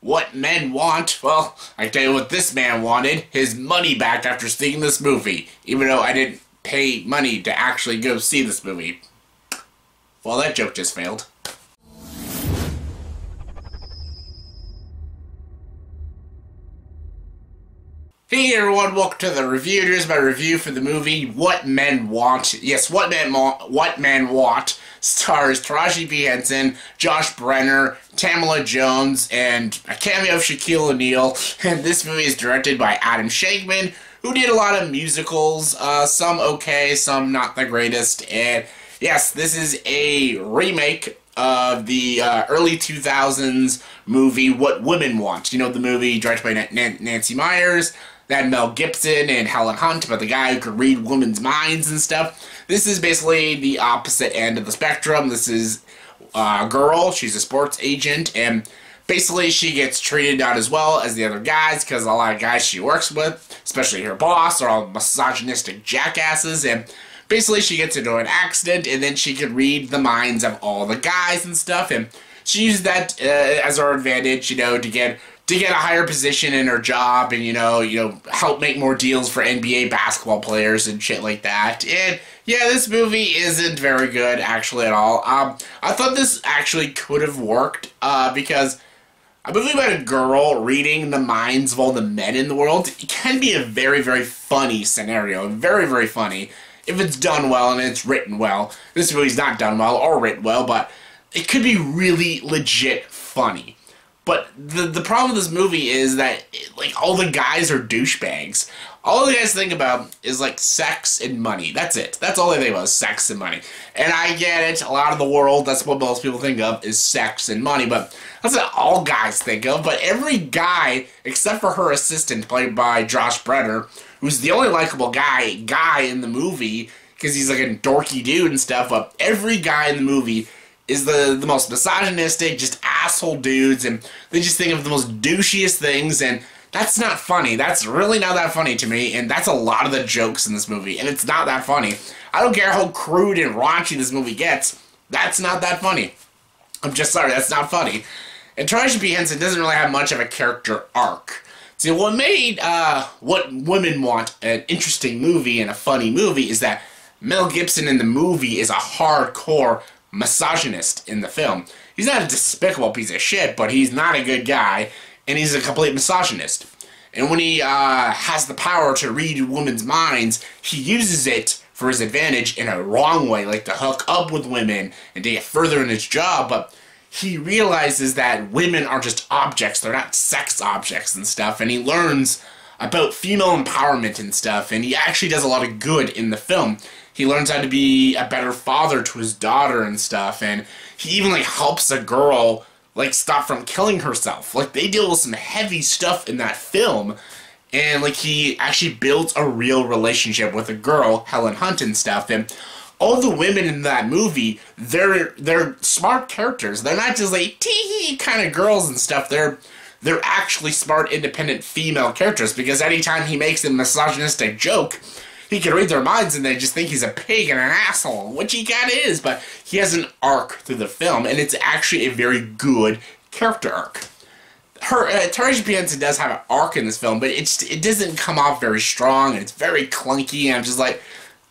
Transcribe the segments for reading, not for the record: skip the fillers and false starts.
What men want? Well, I tell you what this man wanted. His money back after seeing this movie. Even though I didn't pay money to actually go see this movie. Well, that joke just failed. Hey everyone, welcome to the review. Here's my review for the movie What Men Want. Yes, What Men Want stars Taraji P, Henson, Josh Brener, Tamara Jones, and a cameo of Shaquille O'Neal. And this movie is directed by Adam Shankman, who did a lot of musicals, some okay, some not the greatest. And yes, this is a remake of the early 2000s movie What Women Want. You know, the movie directed by Nancy Meyers, that had Mel Gibson and Helen Hunt about the guy who could read women's minds and stuff. This is basically the opposite end of the spectrum. This is a girl, she's a sports agent, and basically she gets treated not as well as the other guys because a lot of guys she works with, especially her boss, are all misogynistic jackasses, and basically she gets into an accident and then she can read the minds of all the guys and stuff, and she used that as her advantage, you know, to get a higher position in her job and, you know, help make more deals for NBA basketball players and shit like that. And yeah, this movie isn't very good actually at all. I thought this actually could have worked because a movie about a girl reading the minds of all the men in the world, it can be a very, very funny scenario. Very, very funny if it's done well and it's written well. This movie's not done well or written well, but it could be really legit funny. But the problem with this movie is that, like, all the guys are douchebags. All the guys think about is, like, sex and money. That's it. That's all they think about is sex and money. And I get it. A lot of the world, that's what most people think of, is sex and money. But that's what all guys think of. But every guy, except for her assistant, played by Josh Brener, who's the only likable guy in the movie, because he's, like, a dorky dude and stuff, but every guy in the movie is the most misogynistic, just asshole dudes, and they just think of the most douchiest things, and that's not funny. That's really not that funny to me, and that's a lot of the jokes in this movie, and it's not that funny. I don't care how crude and raunchy this movie gets, that's not that funny. I'm just sorry, that's not funny. And Taraji P. Henson doesn't really have much of a character arc. See, what made What Women Want an interesting movie and a funny movie is that Mel Gibson in the movie is a hardcore misogynist in the film. He's not a despicable piece of shit, but he's not a good guy, and he's a complete misogynist. And when he has the power to read women's minds, he uses it for his advantage in a wrong way, like to hook up with women and to get further in his job, but he realizes that women are just objects, they're not sex objects and stuff, and he learns about female empowerment and stuff, and he actually does a lot of good in the film. He learns how to be a better father to his daughter and stuff, and he even, like, helps a girl, like, stop from killing herself. Like, they deal with some heavy stuff in that film, and, like, he actually builds a real relationship with a girl, Helen Hunt and stuff, and all the women in that movie, they're smart characters. They're not just, like, tee-hee kind of girls and stuff. They're actually smart, independent female characters, because anytime he makes a misogynistic joke, he can read their minds and they just think he's a pig and an asshole, which he kinda is, but he has an arc through the film, and it's actually a very good character arc. Taraji P. Henson does have an arc in this film, but it doesn't come off very strong, and it's very clunky, and I'm just like,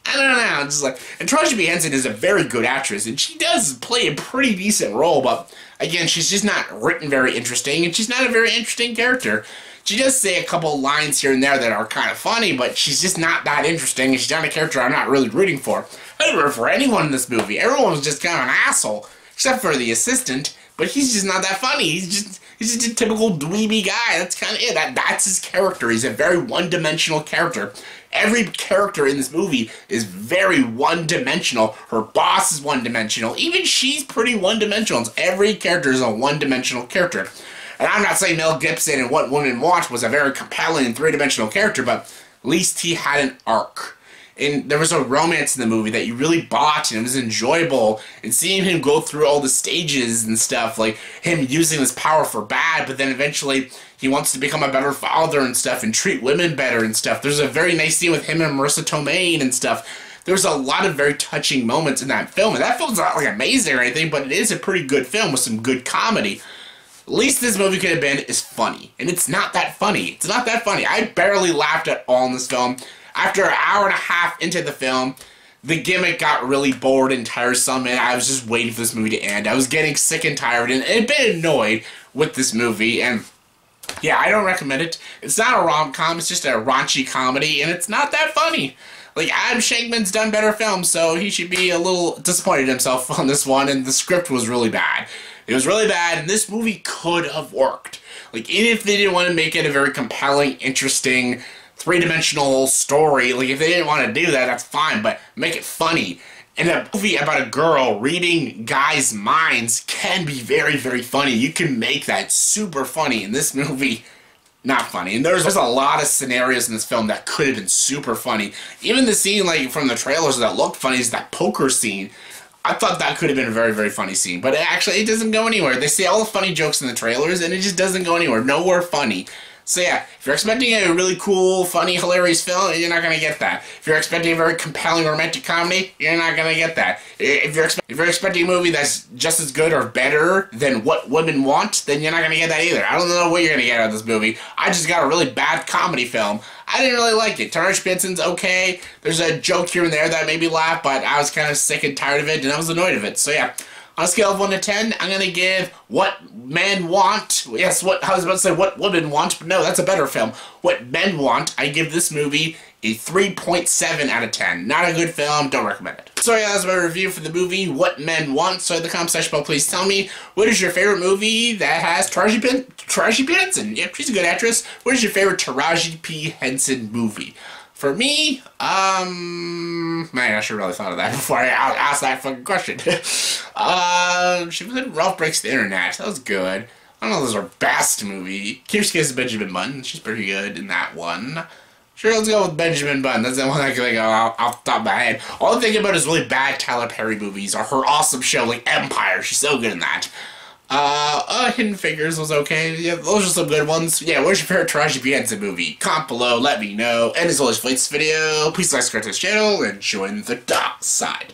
I don't know, I'm just like, and Taraji P. Henson is a very good actress, and she does play a pretty decent role, but again, she's just not written very interesting, and she's not a very interesting character. She does say a couple lines here and there that are kind of funny, but she's just not that interesting, and she's not a character I'm not really rooting for. I didn't root for anyone in this movie. Everyone was just kind of an asshole, except for the assistant, but he's just not that funny. He's just a typical dweeby guy. That's kind of it. That's his character. He's a very one-dimensional character. Every character in this movie is very one-dimensional. Her boss is one-dimensional. Even she's pretty one-dimensional. Every character is a one-dimensional character. And I'm not saying Mel Gibson in What Women Want was a very compelling and three-dimensional character, but at least he had an arc. And there was a romance in the movie that you really bought, and it was enjoyable. And seeing him go through all the stages and stuff, like him using his power for bad, but then eventually he wants to become a better father and stuff, and treat women better and stuff. There's a very nice scene with him and Marissa Tomei and stuff. There's a lot of very touching moments in that film, and that film's not like amazing or anything, but it is a pretty good film with some good comedy. The least this movie could have been is funny. And it's not that funny. It's not that funny. I barely laughed at all in this film. After an hour and a half into the film, the gimmick got really bored and tiresome, and I was just waiting for this movie to end. I was getting sick and tired and a bit annoyed with this movie, and yeah, I don't recommend it. It's not a rom-com, it's just a raunchy comedy, and it's not that funny. Like, Adam Shankman's done better films, so he should be a little disappointed in himself on this one, and the script was really bad. It was really bad, and this movie could have worked. Like, even if they didn't want to make it a very compelling, interesting, three-dimensional story, like, if they didn't want to do that, that's fine, but make it funny. And a movie about a girl reading guys' minds can be very, very funny. You can make that super funny. In this movie, not funny. And there's a lot of scenarios in this film that could have been super funny. Even the scene, like, from the trailers that looked funny is that poker scene. I thought that could have been a very, very funny scene. But it doesn't go anywhere. They say all the funny jokes in the trailers, and it just doesn't go anywhere. Nowhere funny. So yeah, if you're expecting a really cool, funny, hilarious film, you're not going to get that. If you're expecting a very compelling romantic comedy, you're not going to get that. If you're expecting a movie that's just as good or better than What Women Want, then you're not going to get that either. I don't know what you're going to get out of this movie. I just got a really bad comedy film. I didn't really like it. Taraji P's okay. There's a joke here and there that made me laugh, but I was kind of sick and tired of it, and I was annoyed of it. So yeah. On a scale of 1 to 10, I'm going to give What Men Want, yes, I was about to say What Women Want, but no, that's a better film. What Men Want, I give this movie a 3.7 out of 10. Not a good film, don't recommend it. So yeah, that's my review for the movie What Men Want. So in the comment section below, please tell me, what is your favorite movie that has Taraji P. Henson? Yep, she's a good actress. What is your favorite Taraji P. Henson movie? For me, man, I should have really thought of that before I asked that fucking question. She was in Ralph Breaks the Internet. That was good. I don't know if this is her best movie. Keeps Kiss Benjamin Button. She's pretty good in that one. Sure, let's go with Benjamin Button. That's the one I can think of off the top of my head. All I'm thinking about is really bad Tyler Perry movies or her awesome show like Empire. She's so good in that. Hidden Figures was okay. Yeah, those are some good ones. Yeah, what's your favorite Taraji P. Henson movie? Comment below, let me know. And as always, for this video, please like, subscribe to this channel, and join the dark side.